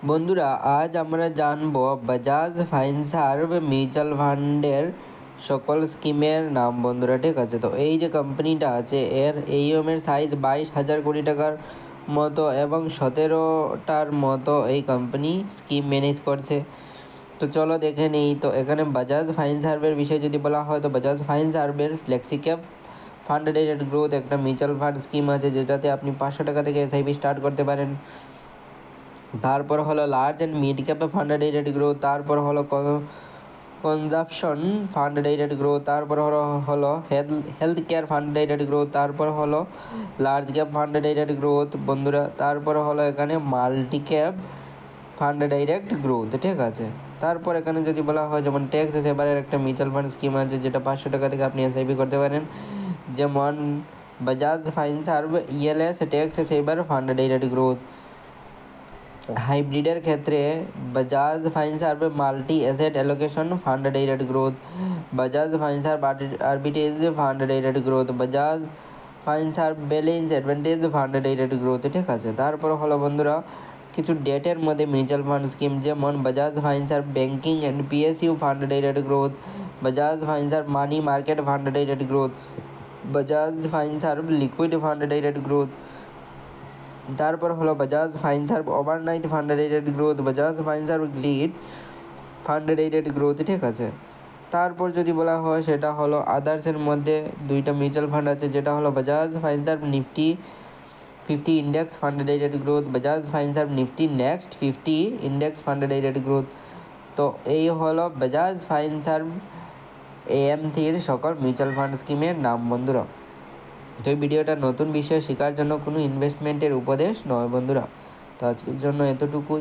বন্ধুরা আজ আমরা জানব বাজাজ ফাইন্সার্ভ মিউচুয়াল ফান্ডের সকল স্কিমের নাম। বন্ধুরা ঠিক আছে, তো এই যে কোম্পানিটা আছে এর এইএমের সাইজ 22,000 কোটি টাকার মতো এবং 17টার মতো এই কোম্পানি স্কিম ম্যানেজ করছে। তো চলো দেখে নিই। তো এখানে বাজাজ ফাইন্সার্ভের বিষয়ে যদি বলা হয় তো বাজাজ ফাইন্সার্ভের flexi cap fund rated growth একটা মিউচুয়াল ফান্ড স্কিম আছে, যেটাতে আপনি 500 টাকা থেকে এসআইপি স্টার্ট করতে পারেন। তারপর হলো লার্জ অ্যান্ড মিড ক্যাপে ফান্ড রেটেড গ্রোথ, তারপর হলো কনজাপশন ফান্ড রেটেড গ্রোথ, তারপর হলো health care fund rated growth, তারপর হলো large cap fund rated growth বন্ধুরা, তারপর হলো এখানে multi cap fund direct growth. ঠিক আছে, তারপর এখানে যদি বলা হয় যেমন ট্যাক্স সেভারের একটা মিউচুয়াল ফান্ড স্কিম আছে, যেটা 500 টাকা থেকে আপনি এসআইপি করতে পারেন, যেমন Bajaj Finserv ELSS tax saver fund direct growth. হাইব্রিডের ক্ষেত্রে Bajaj Finserv multi asset allocation fund direct growth, Bajaj Finserv arbitrage fund direct growth, Bajaj Finserv balance advantage fund direct growth. ঠিক আছে, তারপর হলো বন্ধুরা কিছু ডেটের মধ্যে মিউচুয়াল ফান্ড স্কিম, যেমন Bajaj Finserv banking and PSU fund direct growth, Bajaj Finserv money market fund direct growth, Bajaj Finserv liquid fund direct growth. তারপর হলো Bajaj Finserv overnight fund rated growth, Bajaj Finserv gilt fund rated growth. ঠিক আছে, তারপর যদি বলা হয় সেটা হলো আদার্সের মধ্যে দুইটা মিউচুয়াল ফান্ড আছে, যেটা হলো Bajaj Finserv Nifty 50 index fund rated growth, Bajaj Finserv Nifty next 50 index fund rated growth. তো এই হলো বাজাজ ফাইন্সার্ভ এএমসির সকল মিউচুয়াল ফান্ড স্কিমের নাম বন্ধুরা। তো এই ভিডিওটা নতুন বিষয় শেখার জন্য কোনো ইনভেস্টমেন্টের উপদেশ নয় বন্ধুরা। তো আজকের জন্য এতটুকু।